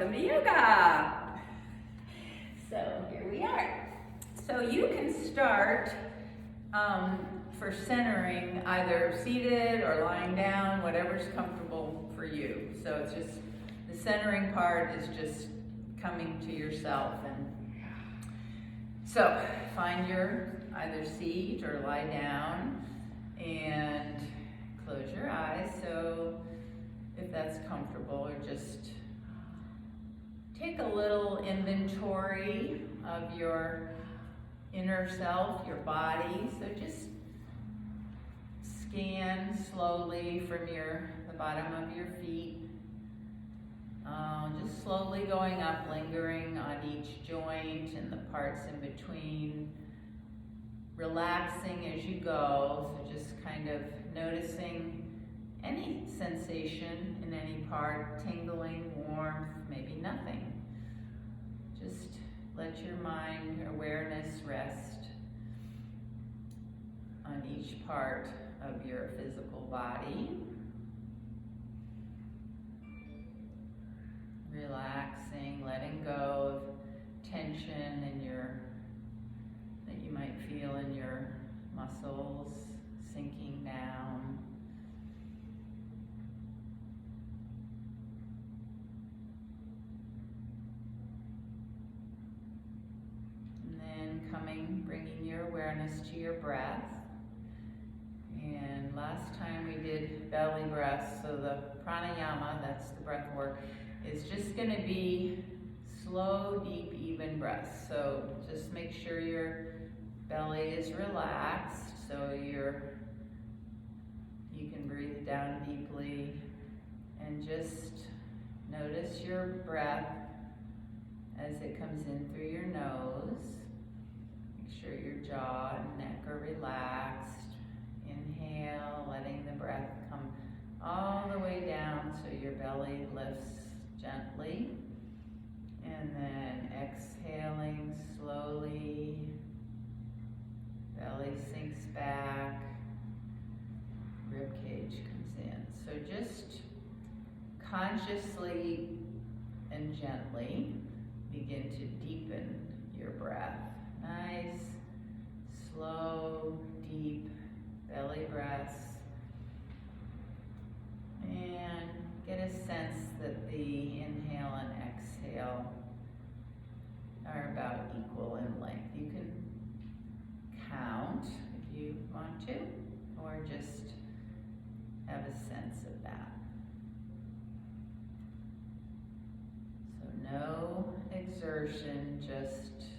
Welcome to yoga. So here we are. So you can start for centering either seated or lying down, whatever's comfortable for you. So it's just, the centering part is just coming to yourself. And so find your either seat or lie down and close your eyes. So if that's comfortable, or just take a little inventory of your inner self, your body. So just scan slowly from the bottom of your feet, just slowly going up, lingering on each joint and the parts in between, relaxing as you go. So just kind of noticing any sensation in any part, tingling, warmth, maybe nothing. Just let your mind, your awareness rest on each part of your physical body. Relaxing, letting go of tension that you might feel in your muscles, sinking down. Bringing your awareness to your breath. And last time we did belly breath, so the pranayama, that's the breath work, is just going to be slow, deep, even breaths. So just make sure your belly is relaxed, so you can breathe down deeply, and just notice your breath as it comes in through your nose. Make sure your jaw and neck are relaxed. Inhale, letting the breath come all the way down so your belly lifts gently. And then exhaling slowly, belly sinks back, rib cage comes in. So just consciously and gently begin to deepen your breath. Nice, slow, deep belly breaths. And get a sense that the inhale and exhale are about equal in length. You can count if you want to, or just have a sense of that. So no exertion, just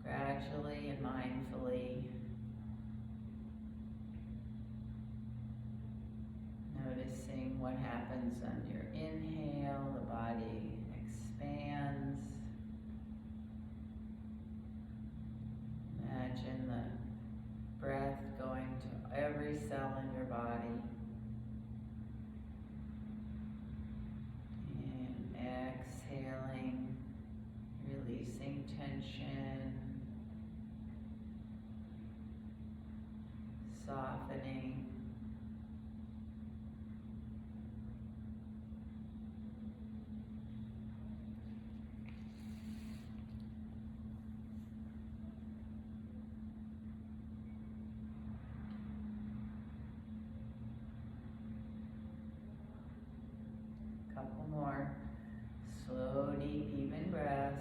gradually and mindfully noticing what happens on your inhale. The body expands. Imagine the breath going to every cell in your body. And exhaling, releasing tension, softening. Couple more slow, deep, even breaths.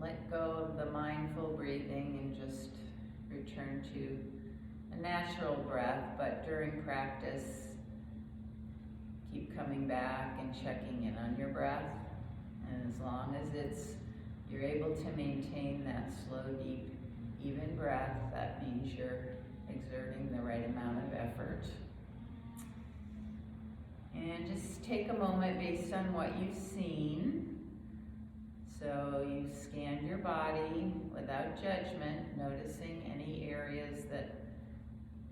Let go of the mindful breathing and just return to a natural breath, but during practice, keep coming back and checking in on your breath. And as long as you're able to maintain that slow, deep, even breath, that means you're exerting the right amount of effort. And just take a moment based on what you've seen. So you scanned your body without judgment, noticing any areas that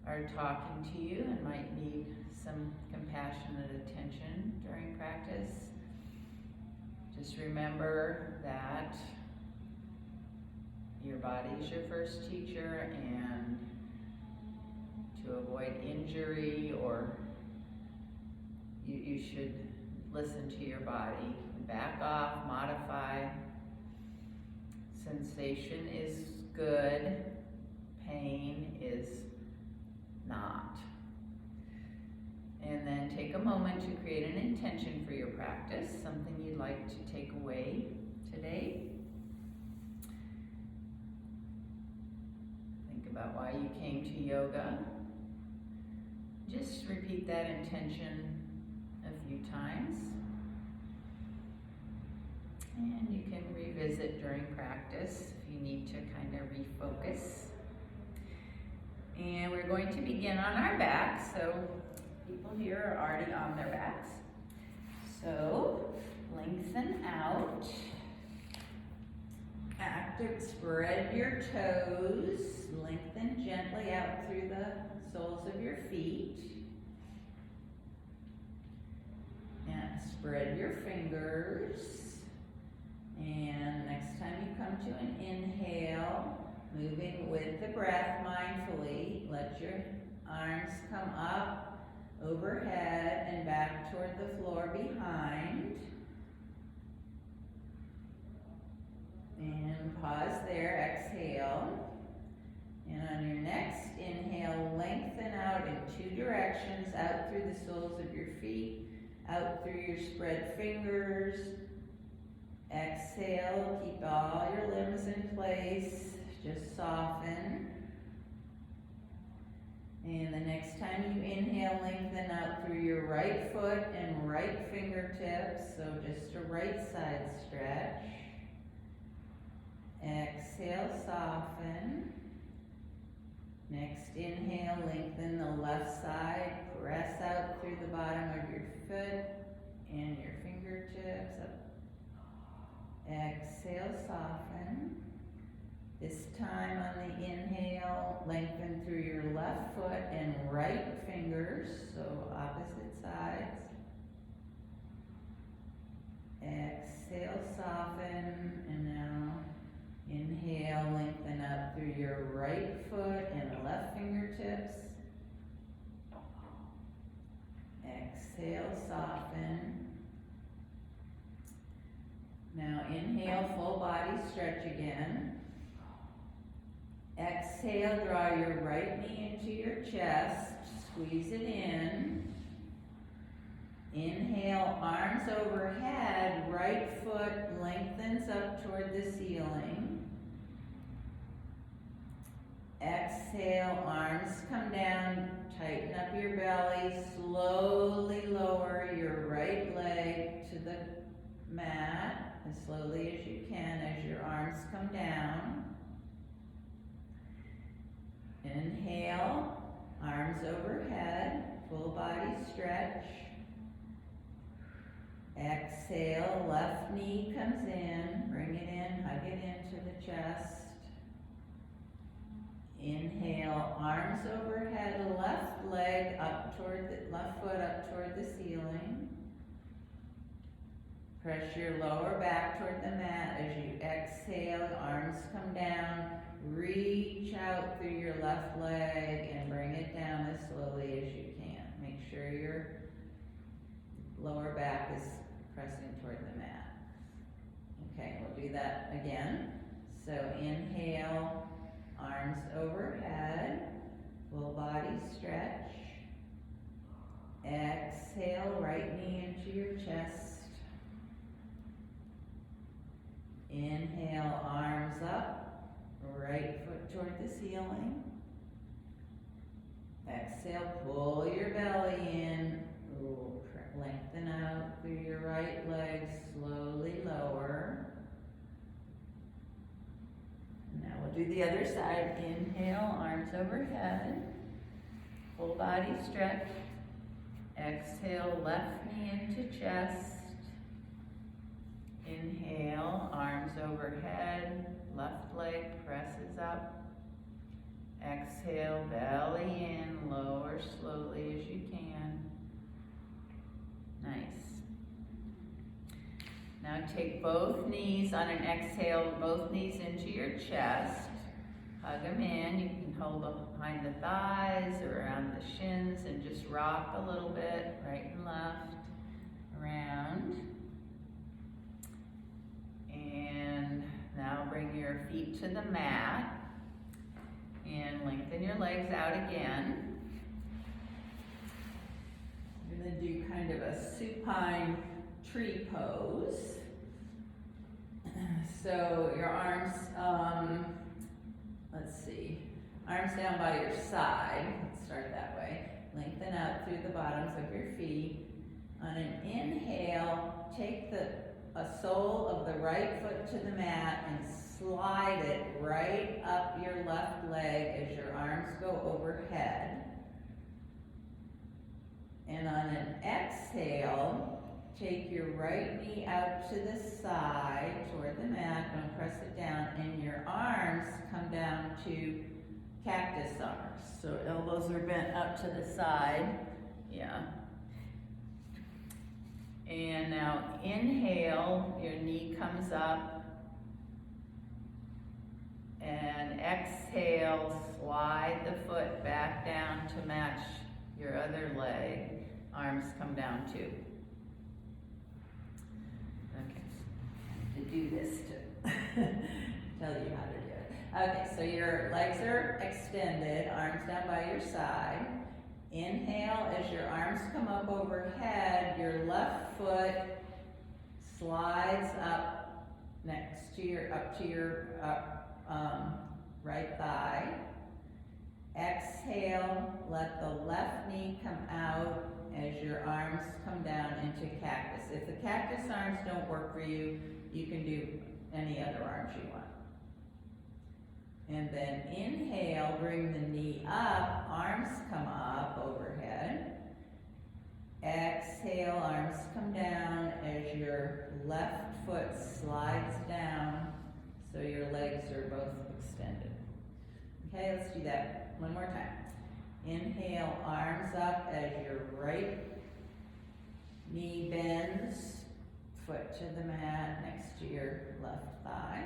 are talking to you and might need some compassionate attention during practice. Just remember that body's your first teacher, and to avoid injury, or you should listen to your body. Back off, modify. Sensation is good, pain is not. And then take a moment to create an intention for your practice, something you'd like to take away today. Think about why you came to yoga. Just repeat that intention a few times. And you can revisit during practice if you need to kind of refocus. And we're going to begin on our backs. So people here are already on their backs. So lengthen out. Active, spread your toes. Lengthen gently out through the soles of your feet. And spread your fingers. And next time you come to an inhale, moving with the breath mindfully, let your arms come up, overhead, and back toward the floor behind. And pause there, exhale. And on your next inhale, lengthen out in two directions, out through the soles of your feet, out through your spread fingers. Exhale, keep all your limbs in place, just soften. And the next time you inhale, lengthen out through your right foot and right fingertips, so just a right side stretch. Exhale, soften. Next inhale, lengthen the left side, press out through the bottom of your foot and your fingertips up. Exhale, soften. This time on the inhale, lengthen through your left foot and right fingers, so opposite sides. Exhale, soften, and now inhale, lengthen up through your right foot and left fingertips. Exhale, soften. Now inhale, full body stretch again. Exhale, draw your right knee into your chest, squeeze it in. Inhale, arms overhead, right foot lengthens up toward the ceiling. Exhale, arms come down, tighten up your belly, slowly lower your right leg to the mat as slowly as you can as your arms come down. Inhale, arms overhead, full body stretch. Exhale, left knee comes in, bring it in, hug it into the chest. Inhale, arms overhead, left leg up toward the left foot up toward the ceiling. Press your lower back toward the mat as you exhale, arms come down, reach out through your left leg and bring it down as slowly as you can. Make sure your lower back is pressing toward the mat. Okay, we'll do that again. So inhale, arms overhead, full body stretch. Exhale, right knee into your chest. Inhale, arms up, right foot toward the ceiling. Exhale, pull your belly in. Ooh, lengthen out through your right leg, slowly lower. Now we'll do the other side. Inhale, arms overhead, full body stretch. Exhale, left knee into chest. Inhale, arms overhead, left leg presses up. Exhale, belly in, lower slowly as you can. Nice. Now take both knees on an exhale, both knees into your chest. Hug them in. You can hold them behind the thighs or around the shins and just rock a little bit, right and left, around. And now bring your feet to the mat and lengthen your legs out again. You're going to do kind of a supine tree pose. So your arms, let's see, arms down by your side. Let's start that way. Lengthen out through the bottoms of your feet. On an inhale, take a sole of the right foot to the mat and slide it right up your left leg as your arms go overhead. And on an exhale, take your right knee out to the side toward the mat, don't press it down, and your arms come down to cactus arms. So elbows are bent up to the side, yeah. And now inhale, your knee comes up, and exhale, slide the foot back down to match your other leg. Arms come down too. Okay, to do this to tell you how to do it. Okay, so your legs are extended, arms down by your side. Inhale, as your arms come up overhead, your left foot slides up next to your, up to your right thigh. Exhale, let the left knee come out as your arms come down into cactus. If the cactus arms don't work for you, you can do any other arms you want. And then inhale, bring the knee up, arms come up overhead. Exhale, arms come down as your left foot slides down so your legs are both extended. Okay, let's do that one more time. Inhale, arms up as your right knee bends, foot to the mat next to your left thigh.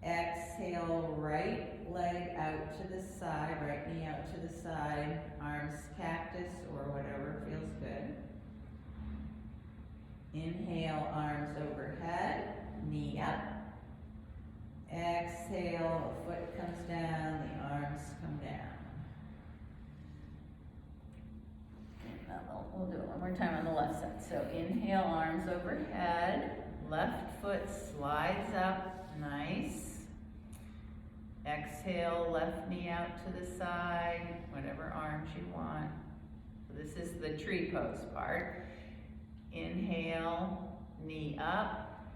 Exhale, right leg out to the side, right knee out to the side, arms cactus or whatever feels good. Inhale, arms overhead, knee up. Exhale, foot comes down, the arms come down. We'll do it one more time on the left side. So inhale, arms overhead, left foot slides up, nice. Exhale, left knee out to the side, whatever arms you want. So this is the tree pose part. Inhale, knee up,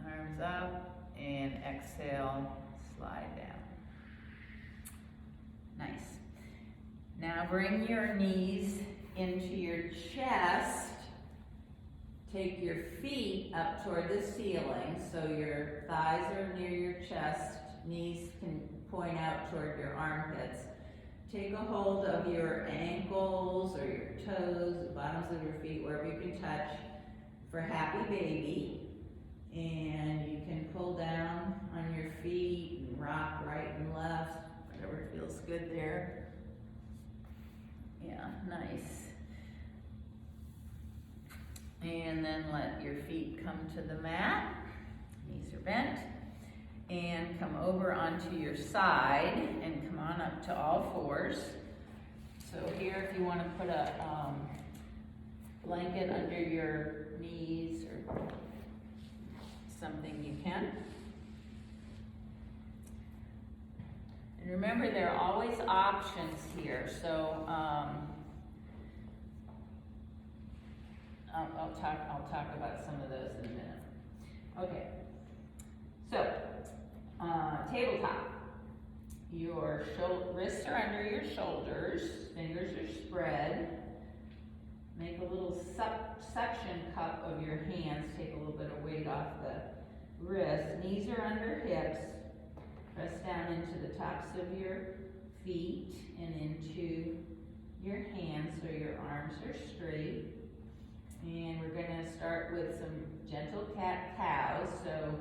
arms up, and exhale, slide down. Nice. Now bring your knees into your chest. Take your feet up toward the ceiling so your thighs are near your chest. Knees can point out toward your armpits. Take a hold of your ankles or your toes, the bottoms of your feet, wherever you can touch for happy baby. And you can pull down on your feet and rock right and left, whatever feels good there. Yeah, nice. And then let your feet come to the mat. Knees are bent. And come over onto your side and come on up to all fours. So here, if you want to put a blanket under your knees or something, you can. And remember, there are always options here. So I'll talk about some of those in a minute. Okay. So. Tabletop. Your wrists are under your shoulders, fingers are spread. Make a little suction cup of your hands, take a little bit of weight off the wrist. Knees are under hips. Press down into the tops of your feet and into your hands so your arms are straight. And we're gonna start with some gentle cat-cows. So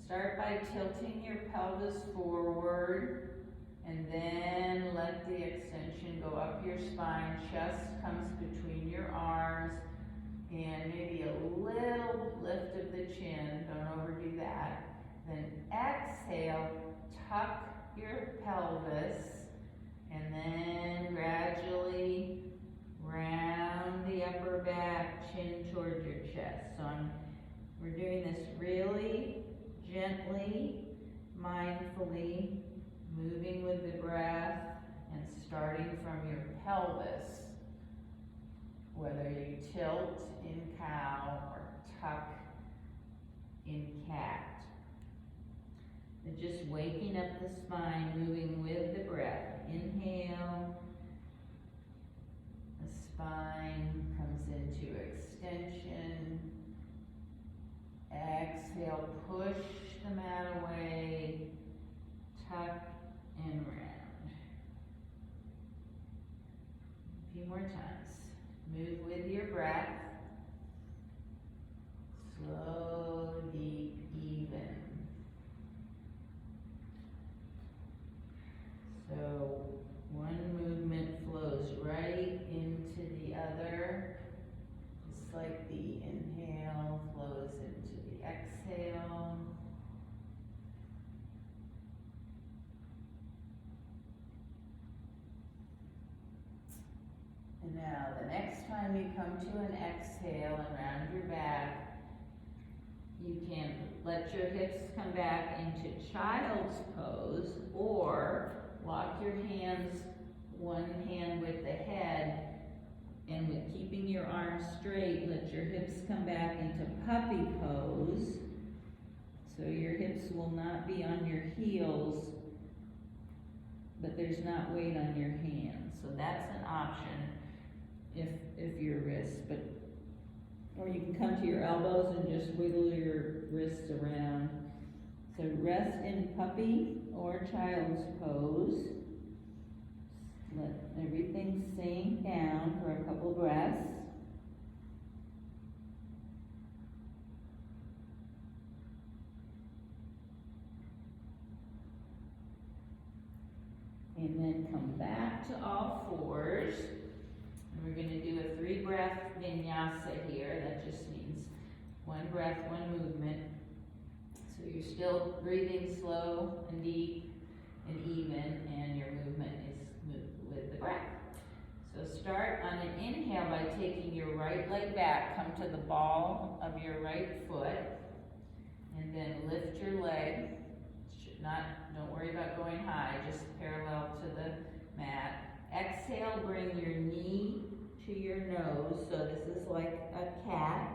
start by tilting your pelvis forward, and then let the extension go up your spine. Chest comes between your arms, and maybe a little lift of the chin. Don't overdo that. Then exhale, tuck your pelvis, and then gradually round the upper back, chin toward your chest. So we're doing this really gently, mindfully, moving with the breath and starting from your pelvis, whether you tilt in cow or tuck in cat. And just waking up the spine, moving with the breath. Inhale, the spine comes into extension. Exhale, push the mat away, tuck and round. A few more times. Move with your breath. Slow, deep, even. So one movement flows right into the other, just like the inhale flows into the exhale. And now the next time you come to an exhale and round your back, you can let your hips come back into child's pose, or lock your hands, one hand with the head, and with keeping your arms straight, let your hips come back into puppy pose. So your hips will not be on your heels, but there's not weight on your hands. So that's an option if your wrists, or you can come to your elbows and just wiggle your wrists around. So rest in puppy or child's pose. Let everything sink down for a couple breaths. And then come back to all fours. And we're going to do a 3-breath vinyasa here. That just means 1 breath, 1 movement. So you're still breathing slow and deep and even, and your movement is with the breath. So start on an inhale by taking your right leg back, come to the ball of your right foot, and then lift your leg. Don't worry about going high, just parallel to the mat. Exhale, bring your knee to your nose, so this is like a cat.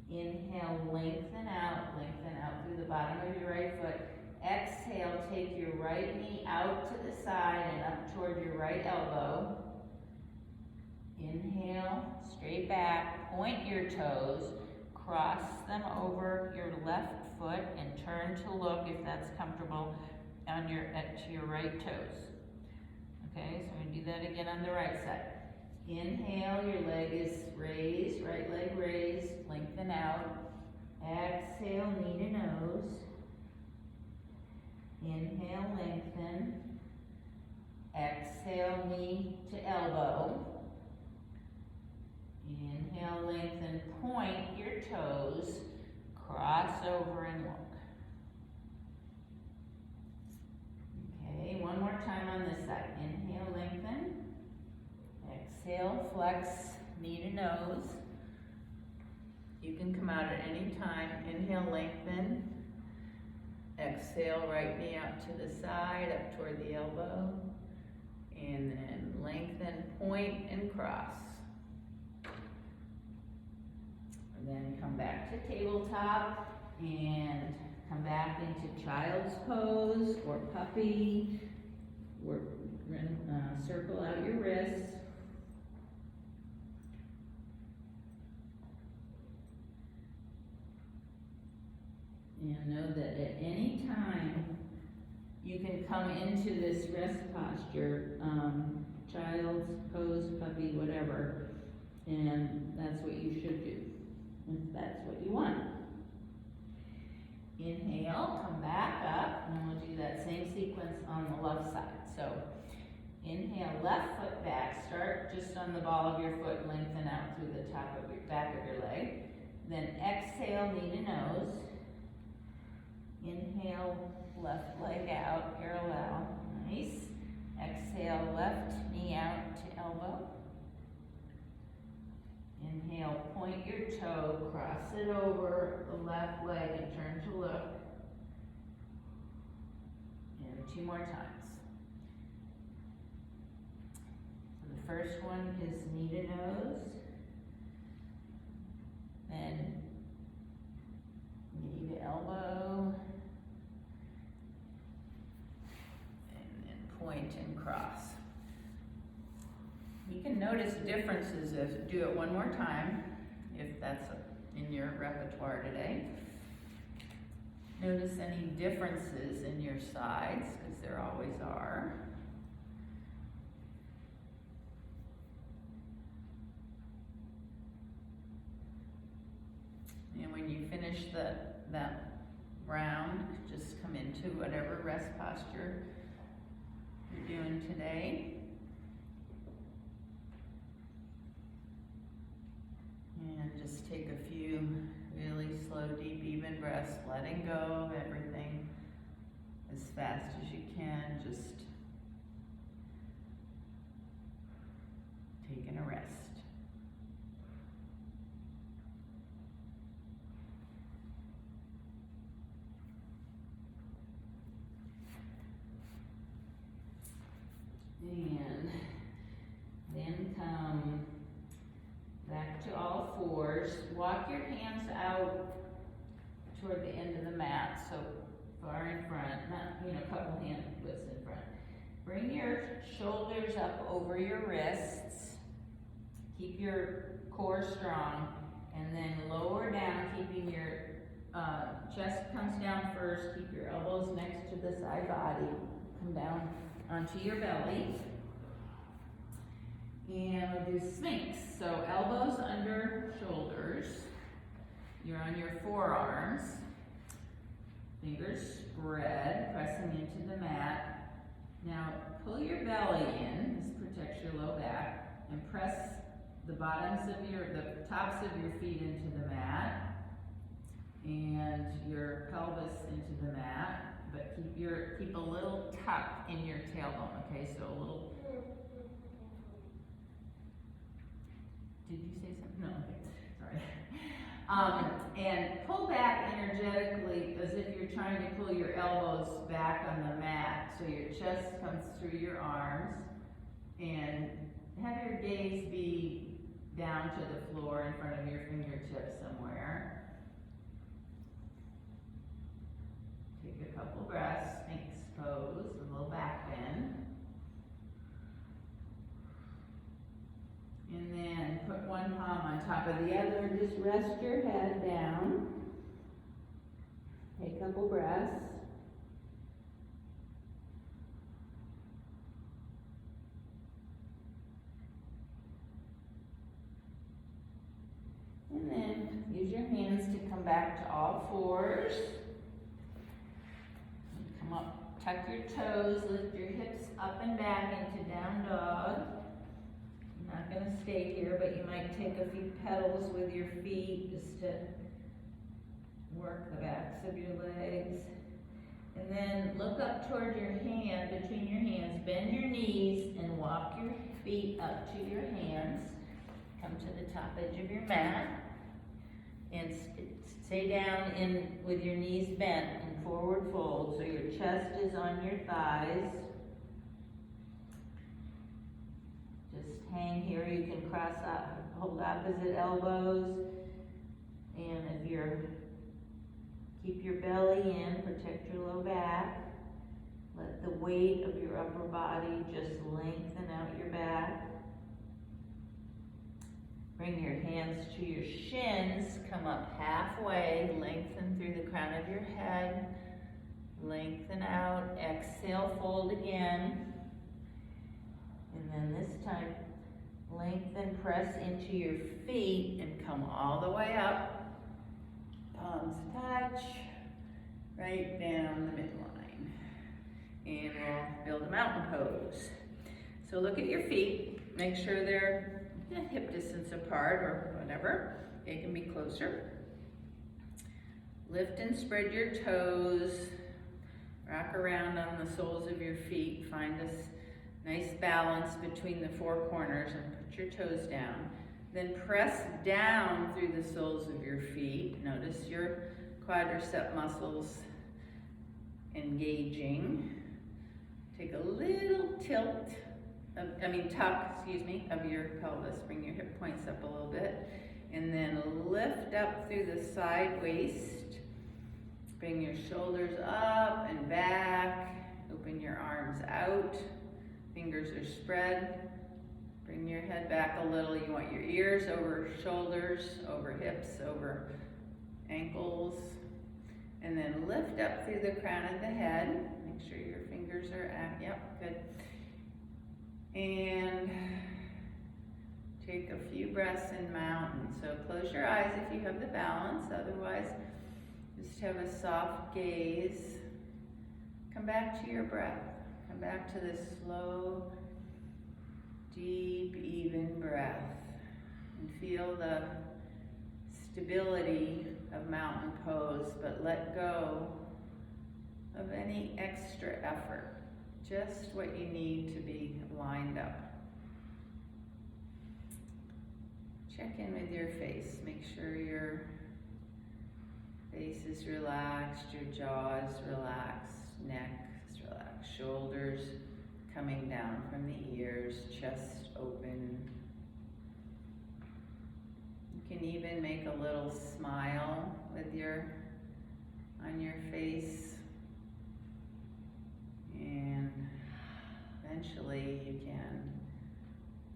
Inhale, lengthen out through the bottom of your right foot. Exhale, take your right knee out to the side and up toward your right elbow. Inhale, straight back, point your toes, cross them over your left foot and turn to look, if that's comfortable, on to your right toes. Okay, so we're going to do that again on the right side. Inhale, your leg is raised, right leg raised, lengthen out. Exhale, knee to nose. Inhale, lengthen. Exhale, knee to elbow. Inhale, lengthen, point your toes, cross over and look. Okay, one more time on this side. Inhale, lengthen. Exhale, flex, knee to nose. You can come out at any time. Inhale, lengthen. Exhale, right knee out to the side, up toward the elbow. And then lengthen, point, and cross. And then come back to tabletop and come back into child's pose or puppy. Circle out your wrists. And know that at any time you can come into this rest posture, child's pose, puppy, whatever, And that's what you should do, if that's what you want. Inhale, come back up, and we'll do that same sequence on the left side. So, inhale, left foot back, start just on the ball of your foot, lengthen out through the top of your, back of your leg. Then exhale, knee to nose. Inhale, left leg out, parallel, nice. Exhale, left knee out to elbow. Inhale, point your toe, cross it over the left leg and turn to look. And 2 more times. So the first one is knee to nose. Then knee to elbow. And then point and cross. You can notice differences as you do it one more time, if that's in your repertoire today. Notice any differences in your sides, because there always are. And when you finish that round, just come into whatever rest posture you're doing today. And just take a few really slow, deep, even breaths, letting go of everything as fast as you can, just taking a rest. And then come back to all fours. Walk your hands out toward the end of the mat, so far in front, not, a couple hand widths in front. Bring your shoulders up over your wrists. Keep your core strong, and then lower down, keeping your chest comes down first. Keep your elbows next to the side body. Come down onto your belly. And we'll do Sphinx. So elbows under shoulders. You're on your forearms. Fingers spread, pressing into the mat. Now pull your belly in. This protects your low back. And press the the tops of your feet into the mat. And your pelvis into the mat. But keep a little tuck in your tailbone, okay? So a little. Did you say something? No, okay, sorry. And pull back energetically as if you're trying to pull your elbows back on the mat. So your chest comes through your arms. And have your gaze be down to the floor in front of your fingertips somewhere. Take a couple breaths, Sphinx pose, a little back bend. And then put one palm on top of the other and just rest your head down. Take a couple breaths. And then use your hands to come back to all fours. Come up, tuck your toes, lift your hips up and back into down dog. You're not going to stay here, but you might take a few pedals with your feet just to work the backs of your legs. And then look up toward your hand, between your hands, bend your knees and walk your feet up to your hands. Come to the top edge of your mat and stay down with your knees bent and forward fold, so your chest is on your thighs. Just hang here. You can cross up, hold opposite elbows, and keep your belly in, protect your low back. Let the weight of your upper body just lengthen out your back. Bring your hands to your shins, come up halfway, lengthen through the crown of your head, lengthen out, exhale, fold again. And then this time, Lengthen, press into your feet and come all the way up. Palms touch, right down the midline. And we'll build a mountain pose. So look at your feet. Make sure they're hip distance apart or whatever. They can be closer. Lift and spread your toes. Rock around on the soles of your feet. Find this nice balance between the four corners and put your toes down. Then press down through the soles of your feet. Notice your quadricep muscles engaging. Take a little tilt, tuck, of your pelvis. Bring your hip points up a little bit. And then lift up through the side waist. Bring your shoulders up and back. Open your arms out. Fingers are spread. Bring your head back a little. You want your ears over shoulders, over hips, over ankles. And then lift up through the crown of the head. Make sure your fingers are good. And take a few breaths in mountain. So close your eyes if you have the balance. Otherwise, just have a soft gaze. Come back to your breath. Come back to this slow, deep, even breath. And feel the stability of mountain pose, but let go of any extra effort. Just what you need to be lined up. Check in with your face. Make sure your face is relaxed, your jaw is relaxed, neck is relaxed, shoulders coming down from the ears, chest open. You can even make a little smile on your face. And eventually you can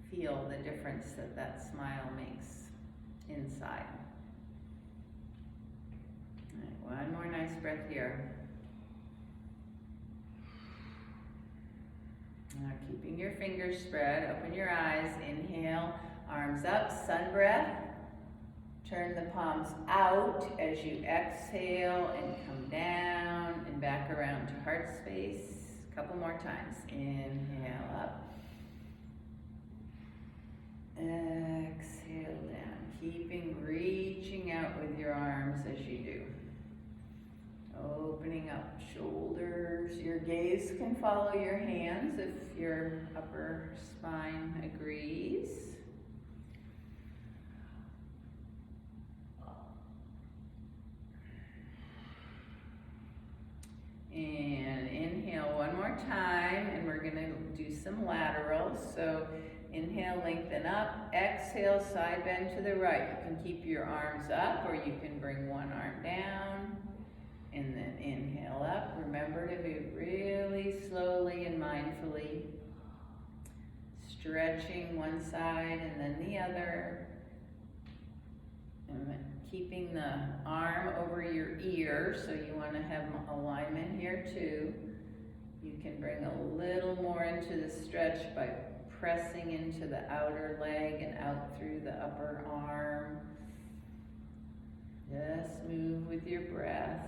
feel the difference that smile makes inside. All right, one more nice breath here. Now keeping your fingers spread, open your eyes, inhale, arms up, sun breath. Turn the palms out as you exhale and come down and back around to heart space. A couple more times. Inhale up. Exhale down. Reaching out with your arms as you do. Opening up shoulders. Your gaze can follow your hands if your upper spine agrees. And inhale one more time, and we're going to do some laterals. So inhale, lengthen up. Exhale, side bend to the right. You can keep your arms up, or you can bring one arm down. And then inhale up. Remember to move really slowly and mindfully. Stretching one side and then the other. And then keeping the arm over your ear, so you want to have alignment here too. You can bring a little more into the stretch by pressing into the outer leg and out through the upper arm. Just move with your breath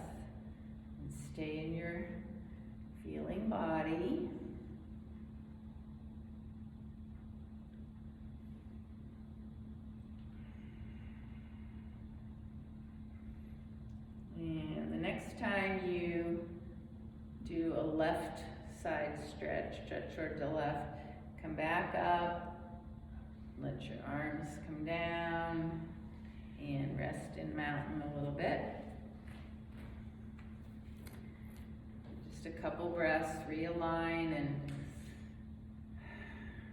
and stay in your feeling body. And the next time you do a left side stretch toward the left, come back up, let your arms come down, and rest in mountain a little bit. Just a couple breaths, realign, and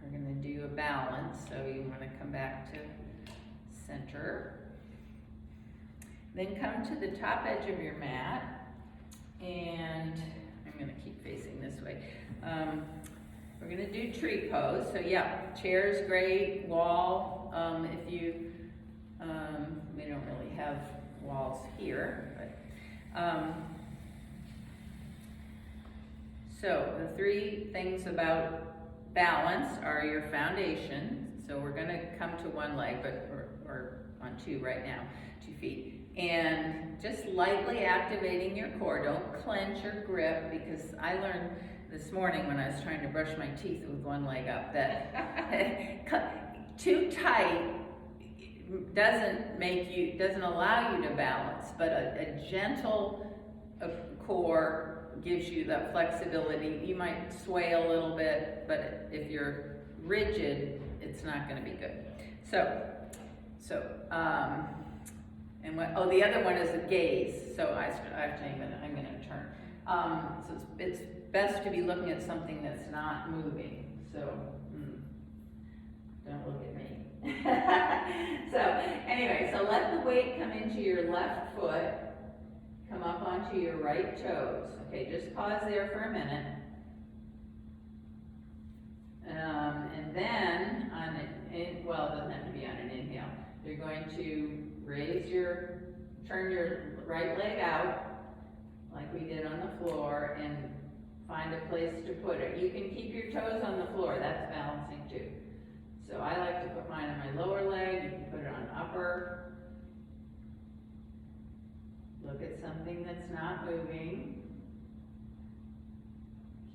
we're going to do a balance, so you want to come back to center. Then come to the top edge of your mat, and I'm going to keep facing this way. We're going to do tree pose. So yeah, chair's great, wall. If you, we don't really have walls here, but so the three things about balance are your foundation. So we're gonna come to one leg, but we're on two right now, 2 feet. And just lightly activating your core. Don't clench or grip, because I learned this morning when I was trying to brush my teeth with one leg up that too tight doesn't allow you to balance, but a gentle core gives you that flexibility. You might sway a little bit, but if you're rigid, it's not going to be good. And what? Oh, the other one is a gaze. So I'm going to turn. So it's best to be looking at something that's not moving. So don't look at me. So anyway, so let the weight come into your left foot, come up onto your right toes. Okay, just pause there for a minute. And then well, it doesn't have to be on an inhale. You're going to turn your right leg out, like we did on the floor, and find a place to put it. You can keep your toes on the floor, that's balancing too. So I like to put mine on my lower leg, you can put it on upper. Look at something that's not moving.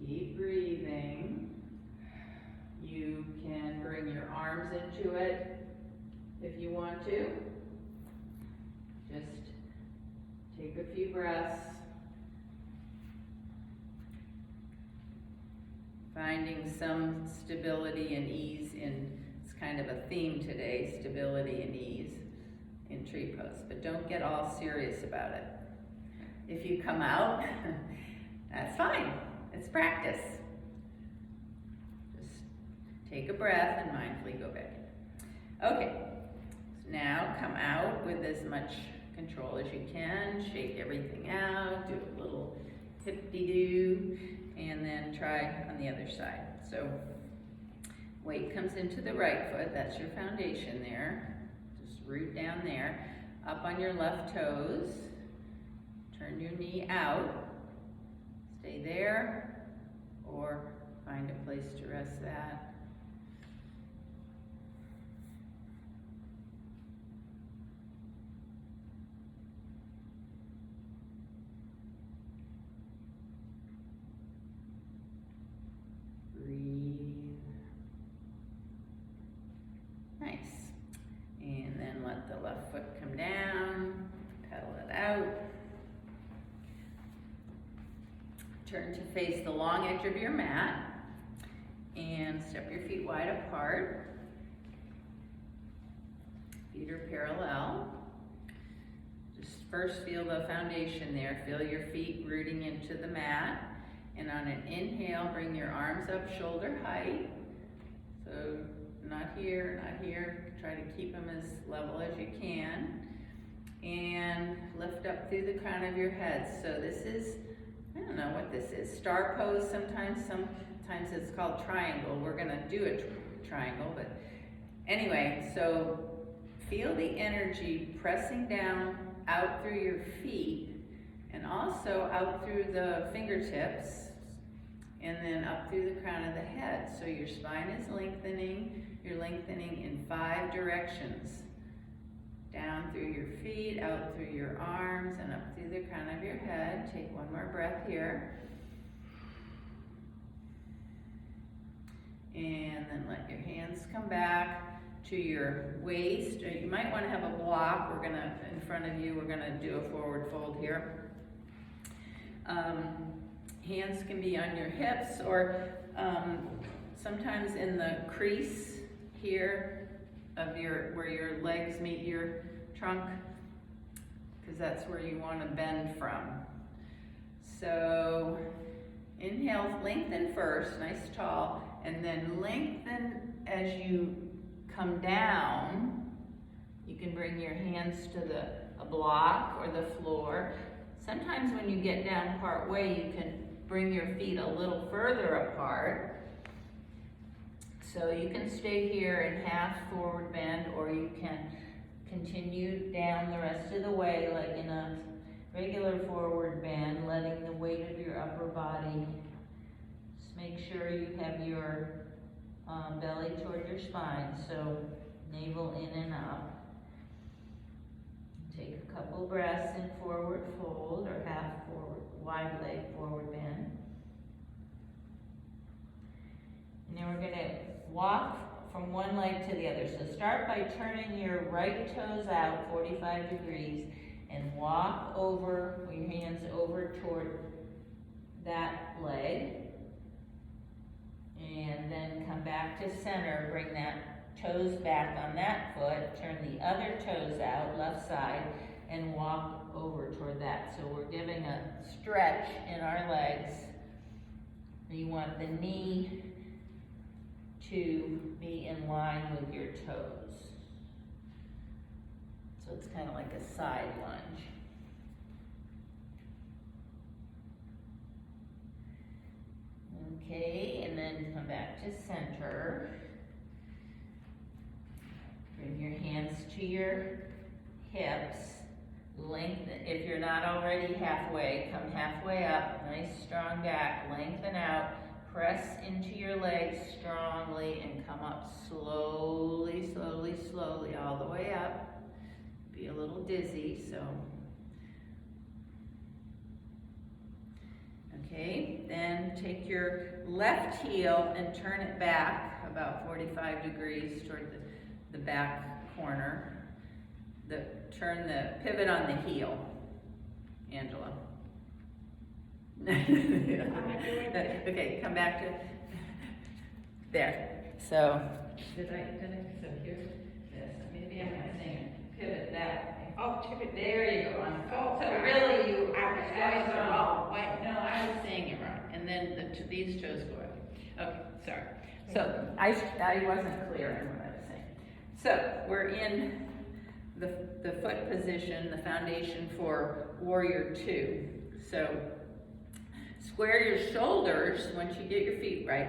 Keep breathing. You can bring your arms into it if you want to. Just take a few breaths. Finding some stability and ease it's kind of a theme today, stability and ease in tree pose. But don't get all serious about it. If you come out, that's fine. It's practice. Just take a breath and mindfully go back in. Okay, so now come out with as much control as you can. Shake everything out, do a little hip-de-doo, and then try on the other side. So weight comes into the right foot, that's your foundation there. Just root down there. Up on your left toes, turn your knee out, stay there, or find a place to rest that. Breathe. Nice. And then let the left foot come down, pedal it out. Turn to face the long edge of your mat and step your feet wide apart. Feet are parallel. Just first feel the foundation there. Feel your feet rooting into the mat. And on an inhale, bring your arms up shoulder height. So not here, not here. Try to keep them as level as you can. And lift up through the crown of your head. So this is, I don't know what this is, star pose sometimes it's called triangle. We're gonna do a triangle, but anyway, so feel the energy pressing down out through your feet and also out through the fingertips and then up through the crown of the head. So your spine is lengthening. You're lengthening in 5 directions. Down through your feet, out through your arms, and up through the crown of your head. Take one more breath here. And then let your hands come back to your waist. Or you might want to have a block. In front of you, we're gonna do a forward fold here. Hands can be on your hips or sometimes in the crease here of where your legs meet your trunk, because that's where you want to bend from. So inhale, lengthen first, nice tall, and then lengthen as you come down. You can bring your hands to a block or the floor. Sometimes when you get down part way, you can bring your feet a little further apart. So you can stay here in half forward bend, or you can continue down the rest of the way like in a regular forward bend, letting the weight of your upper body. Just make sure you have your belly toward your spine, so navel in and up. Take a couple breaths in forward fold or half forward, wide leg forward bend. And then we're going to walk from one leg to the other. So start by turning your right toes out 45 degrees and walk over, with your hands over toward that leg. And then come back to center, bring that toes back on that foot, turn the other toes out, left side, and walk over toward that. So we're giving a stretch in our legs. You want the knee to be in line with your toes. So it's kind of like a side lunge. Okay, and then come back to center. Bring your hands to your hips. Lengthen, if you're not already halfway, come halfway up. Nice strong back, lengthen out. Press into your legs strongly and come up slowly, slowly, slowly, all the way up. Be a little dizzy, so. Okay, then take your left heel and turn it back about 45 degrees toward the back corner. Turn the pivot on the heel, Angela. Okay, come back to there. So so here's this. Maybe I'm not saying it. Pivot that way. Oh, pivot. There you go. Oh, so really you I was the wrong way. No, I was saying it wrong. And then these toes go up. Okay, sorry. So I wasn't clear on what I was saying. So we're in the foot position, the foundation for Warrior Two. So square your shoulders once you get your feet right.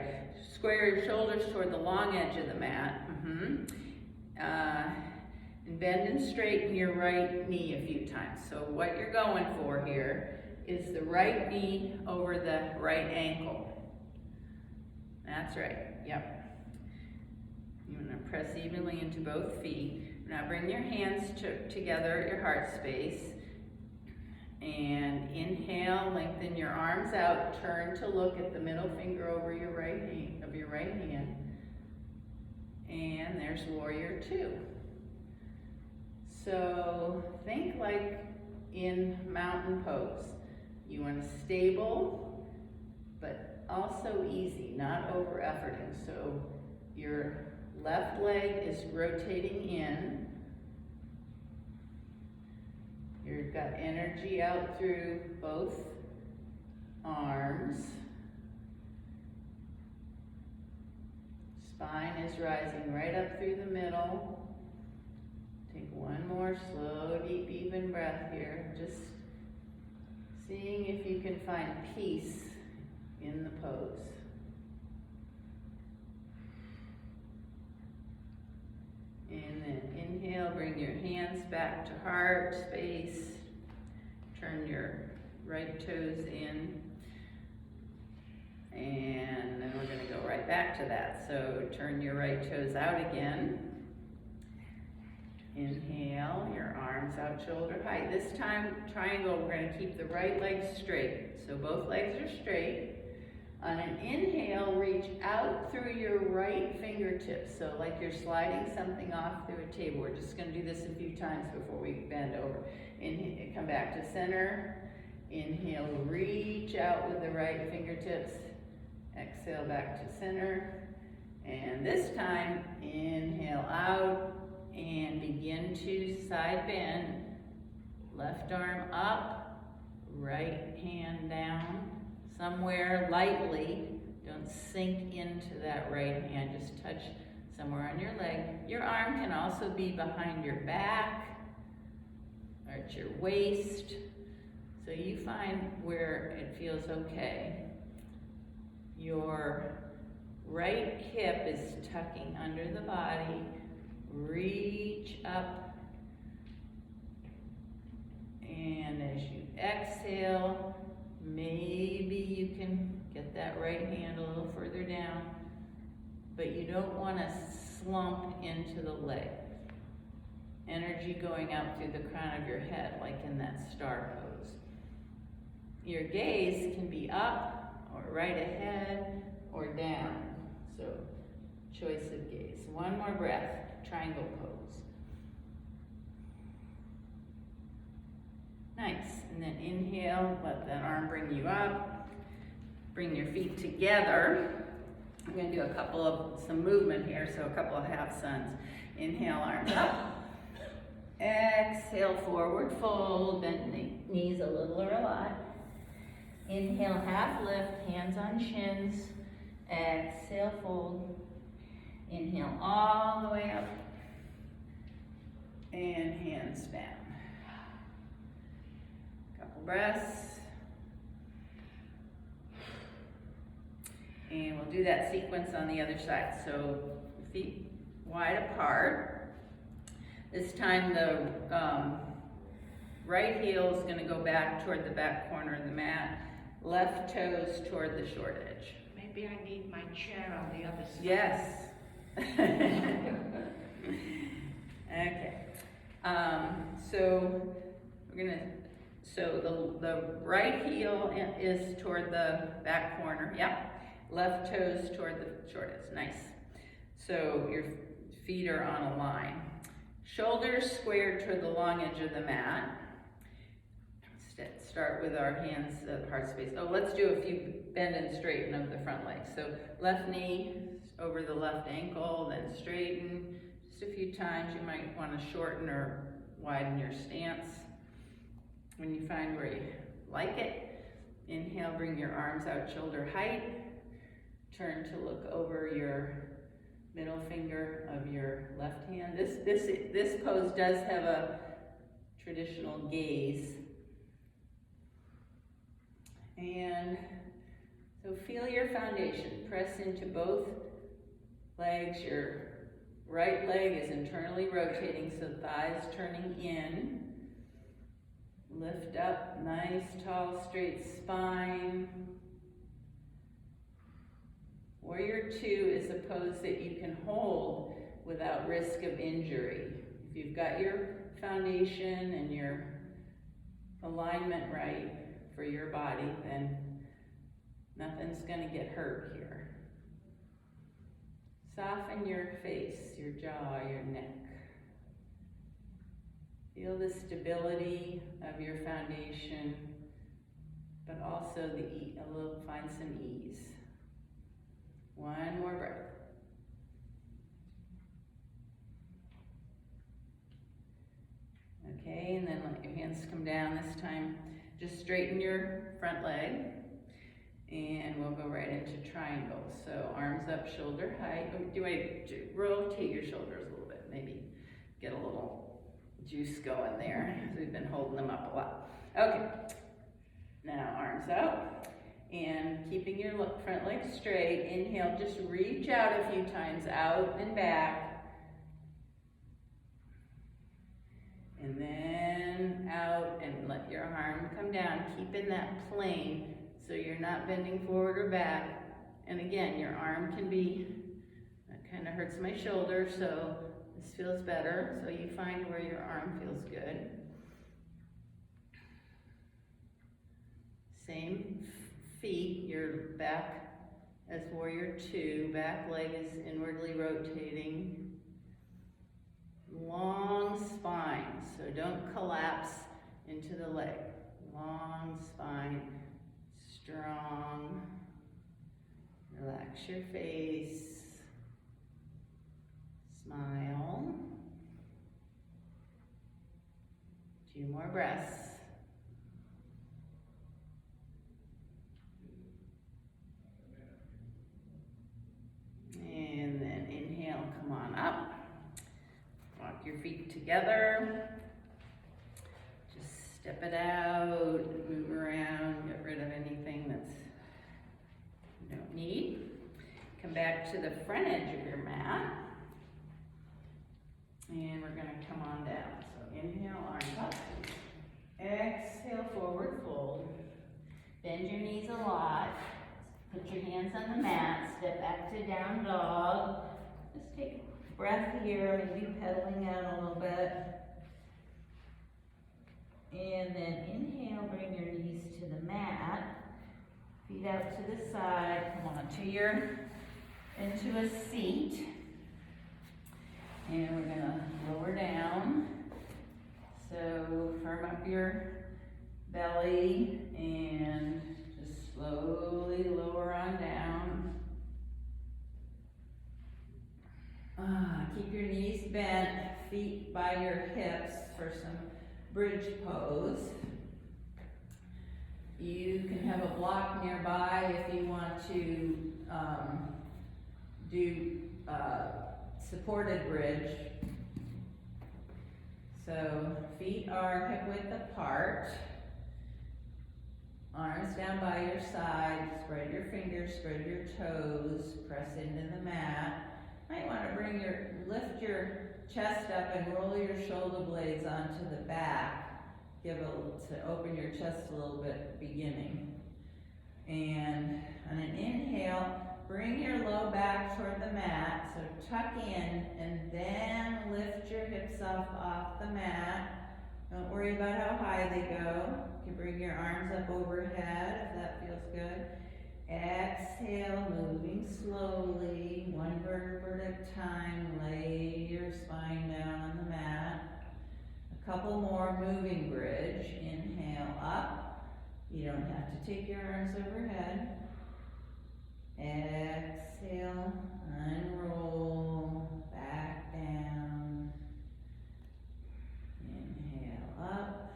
Square your shoulders toward the long edge of the mat. And bend and straighten your right knee a few times. So what you're going for here is the right knee over the right ankle. That's right, yep. You're gonna press evenly into both feet. Now bring your hands together at your heart space. And inhale, lengthen your arms out, turn to look at the middle finger over your right hand. And there's Warrior Two. So think like in mountain pose. You want to stable, but also easy, not over efforting. So your left leg is rotating in. You've got energy out through both arms. Spine is rising right up through the middle. Take one more slow, deep, even breath here. Just seeing if you can find peace in the pose. And then inhale, bring your hands back to heart space. Turn your right toes in. And then we're going to go right back to that. So turn your right toes out again. Inhale, your arms out shoulder height. This time, triangle, we're going to keep the right leg straight. So both legs are straight. On an inhale, reach out through your right fingertips. So like you're sliding something off through a table. We're just going to do this a few times before we bend over. Inhale, come back to center. Inhale, reach out with the right fingertips. Exhale back to center. And this time, inhale out and begin to side bend. Left arm up, right hand down. Somewhere lightly, don't sink into that right hand, just touch somewhere on your leg. Your arm can also be behind your back or at your waist. So you find where it feels okay. Your right hip is tucking under the body. Reach up. And as you exhale, maybe you can get that right hand a little further down. but you don't want to slump into the leg. Energy going out through the crown of your head, like in that star pose. Your gaze can be up, or right ahead, or down. So, choice of gaze. One more breath, triangle pose. Nice, and then inhale, let that arm bring you up. Bring your feet together. I'm gonna do some movement here, so a couple of half suns. Inhale, arms up. Exhale, forward fold, bend the knees a little or a lot. Inhale, half lift, hands on shins. Exhale, fold. Inhale all the way up. And hands down. Couple breaths. And we'll do that sequence on the other side. So feet wide apart. This time the right heel is going to go back toward the back corner of the mat. Left toes toward the short edge. Maybe I need my chair on the other side. Yes. Okay. So we're gonna. So the right heel is toward the back corner. Yep. Left toes toward the short edge. Nice. So your feet are on a line. Shoulders squared toward the long edge of the mat. Start with our hands at heart space. Oh, let's do a few bend and straighten of the front legs. So left knee over the left ankle, then straighten. Just a few times. You might want to shorten or widen your stance. When you find where you like it, inhale, bring your arms out shoulder height. Turn to look over your middle finger of your left hand. This pose does have a traditional gaze. And so feel your foundation. Press into both legs. Your right leg is internally rotating, so thighs turning in. Lift up, nice, tall, straight spine. Warrior Two is a pose that you can hold without risk of injury. If you've got your foundation and your alignment right for your body, then nothing's going to get hurt here. Soften your face, your jaw, your neck. Feel the stability of your foundation, but also find some ease. One more breath. Okay, and then let your hands come down this time. Just straighten your front leg, and we'll go right into triangle. So arms up, shoulder height. Rotate your shoulders a little bit, maybe get a little juice going there, because we've been holding them up a lot. Okay, now arms out, and keeping your front leg straight. Inhale, just reach out a few times, out and back. And then out, and let your arm come down. Keep in that plane, so you're not bending forward or back. And again, your arm can be, that kind of hurts my shoulder, so this feels better. So you find where your arm feels good. Same feet, your back as Warrior Two. Back leg is inwardly rotating. Long spine, so don't collapse into the leg. Long spine, strong. Relax your face. Smile. 2 more breaths. And then inhale, come on up. Walk your feet together. Just step it out, move around, get rid of anything that's you don't need. Come back to the front edge of your mat. And we're going to come on down. So inhale, arms up. Exhale, forward fold. Bend your knees a lot. Put your hands on the mat, step back to down dog. Just take a breath here, maybe pedaling out a little bit. And then inhale, bring your knees to the mat. Feet out to the side, come on into a seat. And we're gonna lower down. So firm up your belly and just slowly lower on down. Keep your knees bent, feet by your hips for some bridge pose. You can have a block nearby if you want to do supported bridge. So feet are hip width apart, arms down by your side, spread your fingers, spread your toes, press into the mat. Might want to lift your chest up and roll your shoulder blades onto the back. To open your chest a little bit beginning. And on an inhale, bring your low back toward the mat, so tuck in and then lift your hips up off the mat. Don't worry about how high they go. You can bring your arms up overhead if that feels good. Exhale, moving slowly, one vertebrae at a time. Lay your spine down on the mat. A couple more moving bridge. Inhale up. You don't have to take your arms overhead. Exhale, unroll, back down. Inhale up.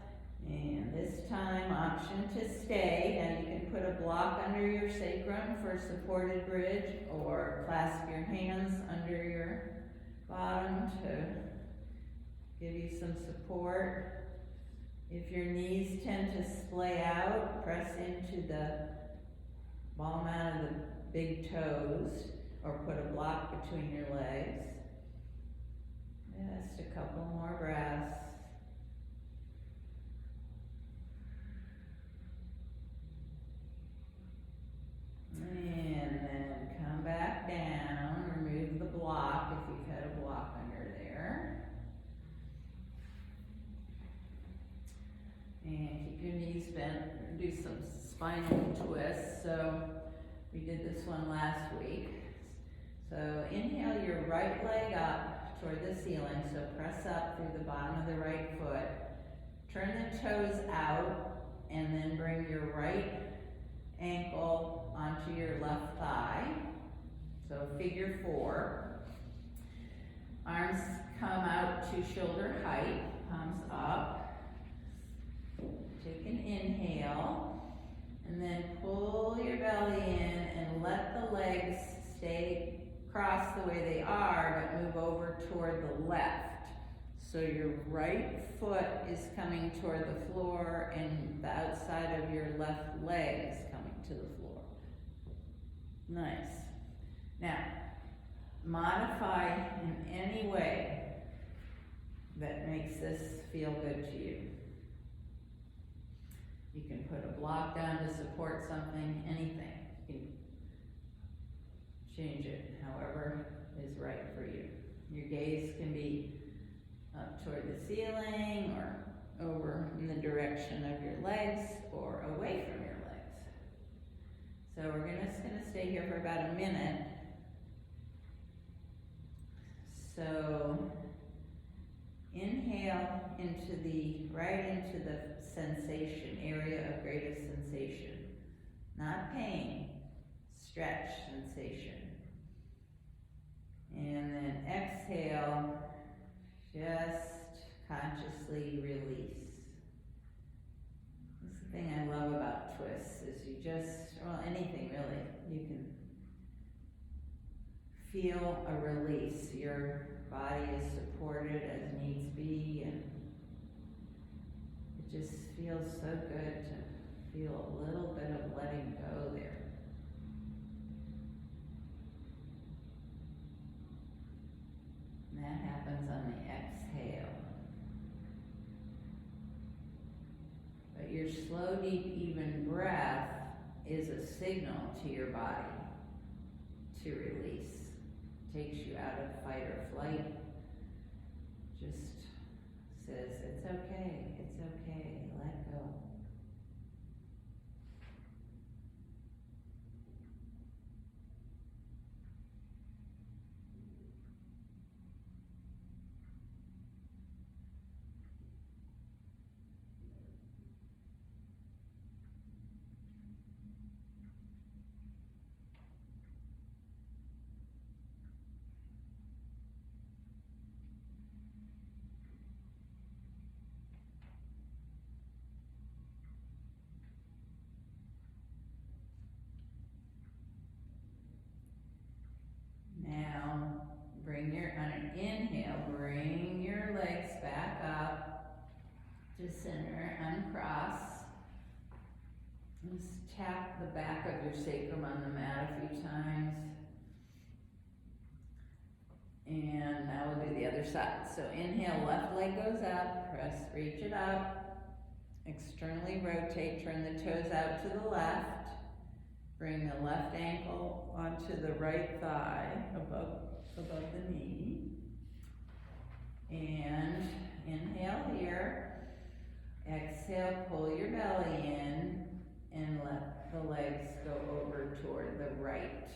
And this time, option to stay. Now you can put a block under your sacrum for supported bridge, or clasp your hands under your bottom to give you some support. If your knees tend to splay out, press into the bottom out of the big toes, or put a block between your legs. Just a couple more breaths. And then come back down, remove the block if you've had a block under there. And keep your knees bent, do some spinal twists. So we did this one last week. So inhale your right leg up toward the ceiling, so press up through the bottom of the right foot. Turn the toes out, and then bring your right ankle onto your left thigh. So figure 4. Arms come out to shoulder height, palms up. Take an inhale, and then pull your belly in and let the legs stay crossed the way they are, but move over toward the left. So your right foot is coming toward the floor and the outside of your left leg is coming to the floor. Nice. Now, modify in any way that makes this feel good to you. You can put a block down to support something, anything. You can change it however is right for you. Your gaze can be up toward the ceiling, or over in the direction of your legs, or away from your legs. So we're just gonna stay here for about a minute. So inhale right into the sensation, area of greatest sensation. Not pain, stretch sensation. And then exhale, just consciously release. This is the thing I love about twists, is you just, well, anything really, you can feel a release. Your body is supported as needs be, and it just feels so good to feel a little bit of letting go there. And that happens on the exhale. But your slow, deep, even breath is a signal to your body to release. Takes you out of fight or flight. Just says, it's okay, let go. Now, on an inhale, bring your legs back up to center, uncross. Just tap the back of your sacrum on the mat a few times. And now we'll do the other side. So inhale, left leg goes up, reach it up. Externally rotate, turn the toes out to the left. Bring the left ankle onto the right thigh, above the knee. And inhale here. Exhale, pull your belly in and let the legs go over toward the right.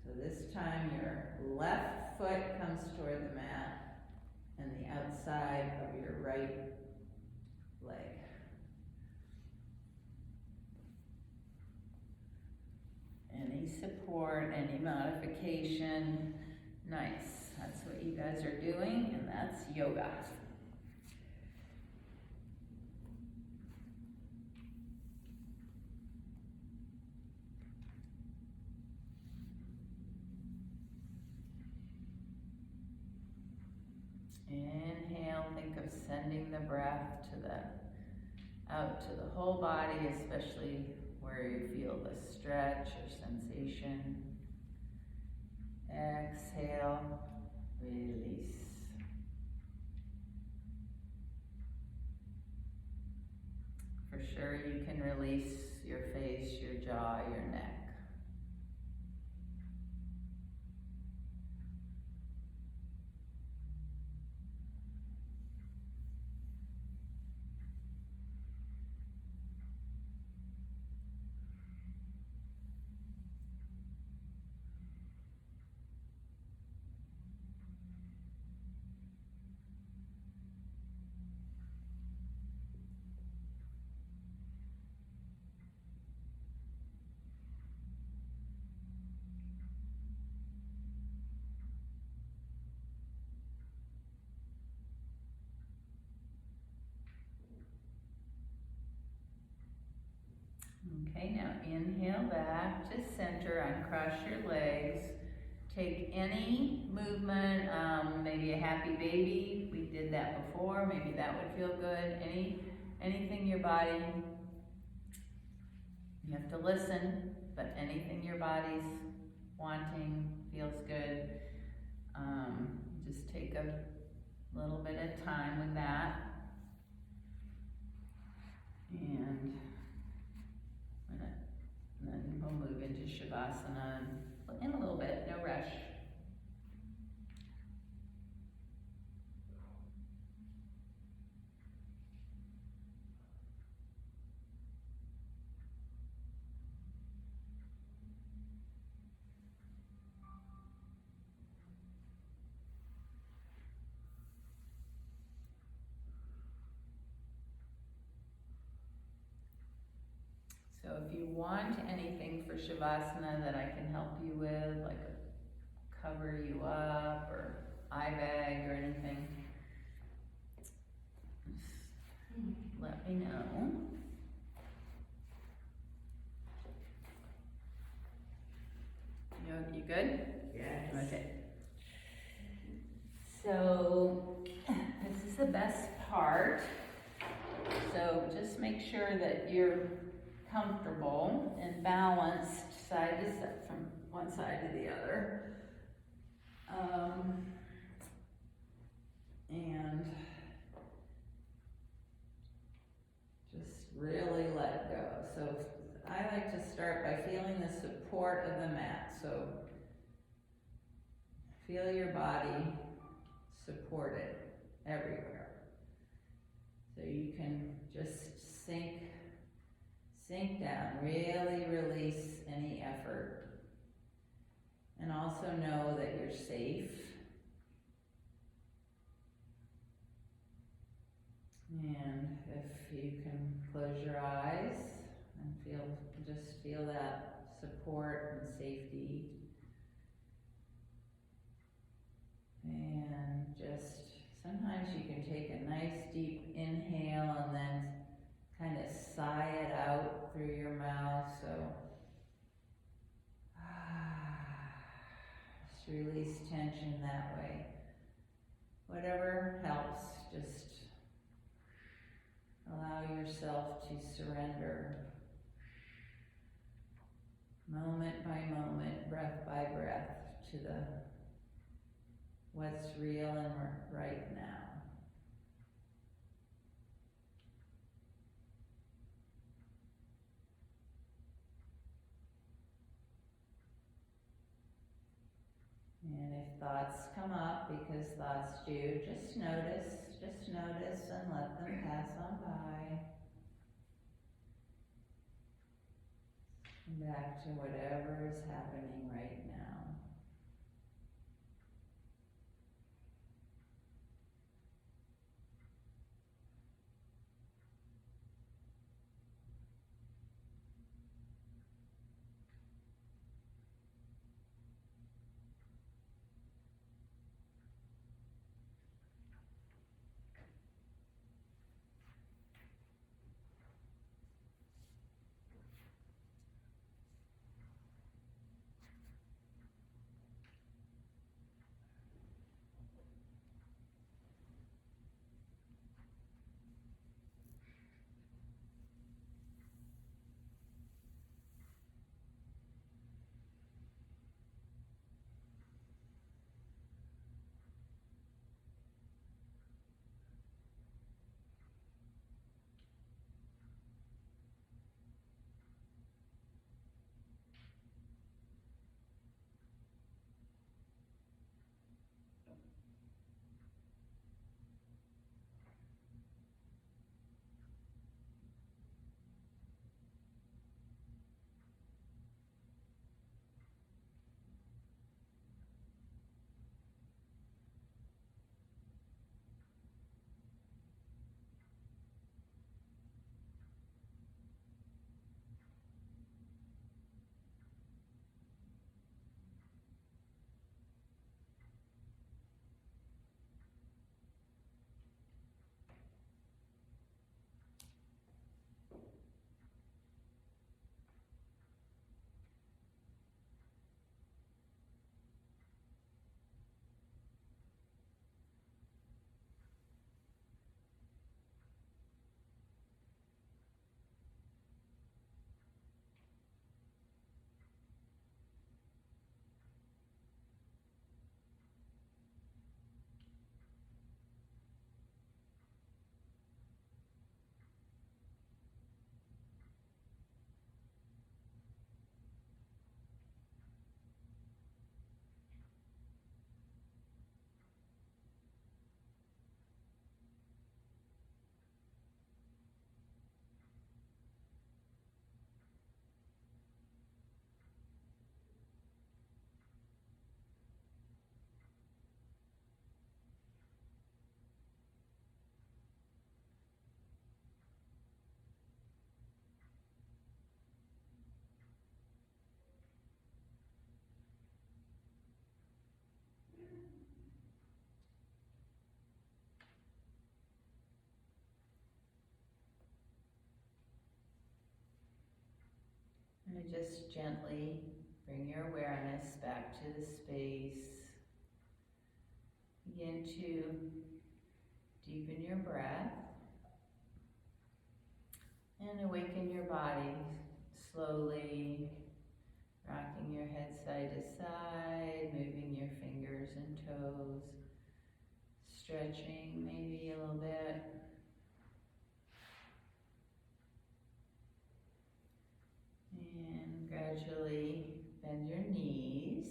So this time your left foot comes toward the mat and the outside of your right leg. Any support, any modification, nice. That's what you guys are doing, and that's yoga. Inhale, think of sending the breath out to the whole body, especially where you feel the stretch or sensation. Exhale, release. For sure you can release your face, your jaw, your neck. Okay, now inhale back to center, uncross your legs. Take any movement, maybe a happy baby, we did that before, maybe that would feel good. Anything your body, you have to listen, but anything your body's wanting feels good. Just take a little bit of time with that. And then we'll move into Shavasana in a little bit, no rush. So if you want anything for Shavasana that I can help you with, like cover you up or eye bag or anything, just let me know. You good? Yes. Okay. So this is the best part. So just make sure that you're comfortable and balanced side to side, from one side to the other. And just really let go. So I like to start by feeling the support of the mat. So feel your body supported everywhere. So you can just sink down, really release any effort. And also know that you're safe. And if you can close your eyes and just feel that support and safety. And just, sometimes you can take a nice deep inhale and then kind of sigh it out through your mouth, so just release tension that way. Whatever helps, just allow yourself to surrender moment by moment, breath by breath, to the what's real and right now. And if thoughts come up, because thoughts do, just notice and let them pass on by. And back to whatever is happening right now. And just gently bring your awareness back to the space. Begin to deepen your breath and awaken your body slowly, rocking your head side to side, moving your fingers and toes, stretching maybe a little bit. gradually bend your knees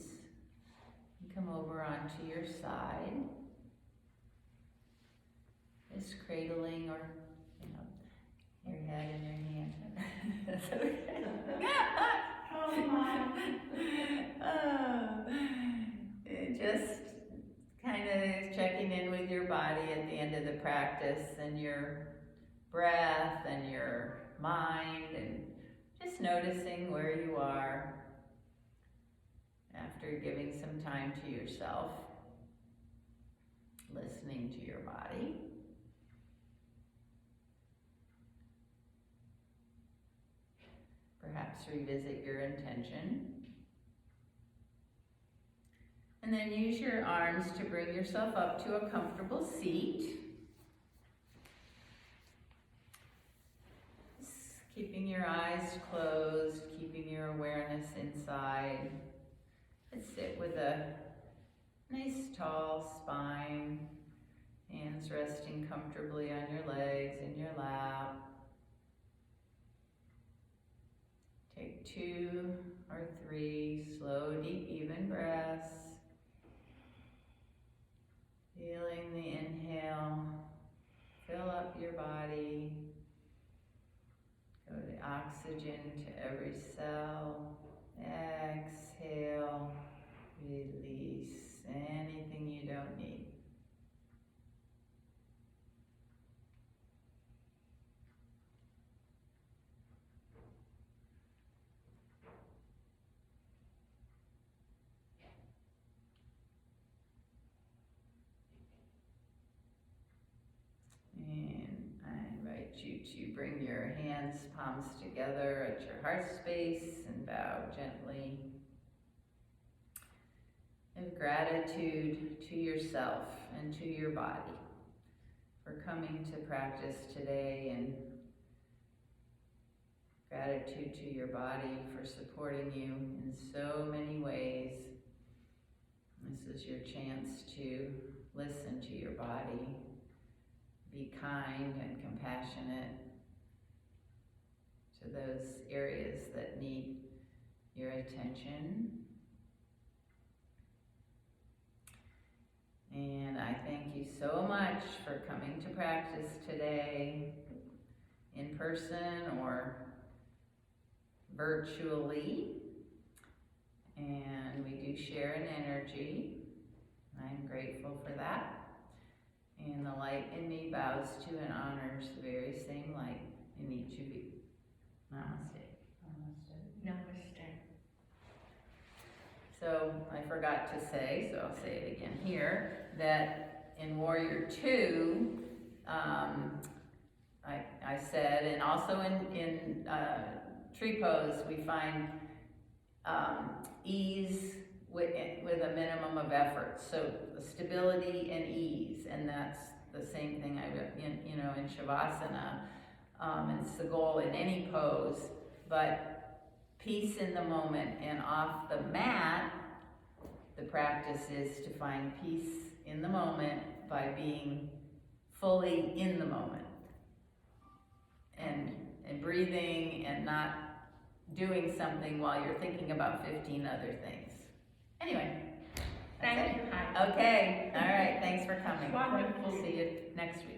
and come over onto your side. Just cradling or, your head in your hand. That's okay. Oh my. Just kind of checking in with your body at the end of the practice and your breath and your mind, and just noticing where you are after giving some time to yourself, listening to your body. Perhaps revisit your intention. And then use your arms to bring yourself up to a comfortable seat. Just keeping your eyes closed, keeping your awareness inside. And sit with a nice tall spine, hands resting comfortably on your legs and your lap. Take 2 or 3 slow, deep, even breaths. Feeling the inhale, fill up your body. Go to oxygen to every cell. Exhale, release anything you don't need. And I invite you to bring your hands, palms together at your heart space and bow gently. Give gratitude to yourself and to your body for coming to practice today, and gratitude to your body for supporting you in so many ways. This is your chance to listen to your body. Be kind and compassionate to those areas that need your attention. And I thank you so much for coming to practice today, in person or virtually. And we do share an energy. I'm grateful for that. And the light in me bows to and honors the very same light in each of you. Namaste. Namaste. So I forgot to say, so I'll say it again here, that in Warrior 2, I said, and also in tree pose, we find ease with a minimum of effort. So stability and ease, and that's the same thing in Shavasana. It's the goal in any pose, but peace in the moment. And off the mat, the practice is to find peace in the moment by being fully in the moment and breathing and not doing something while you're thinking about 15 other things. Anyway. Thank you, Heidi. Okay, all right, thanks for coming. Wonderful. See you next week.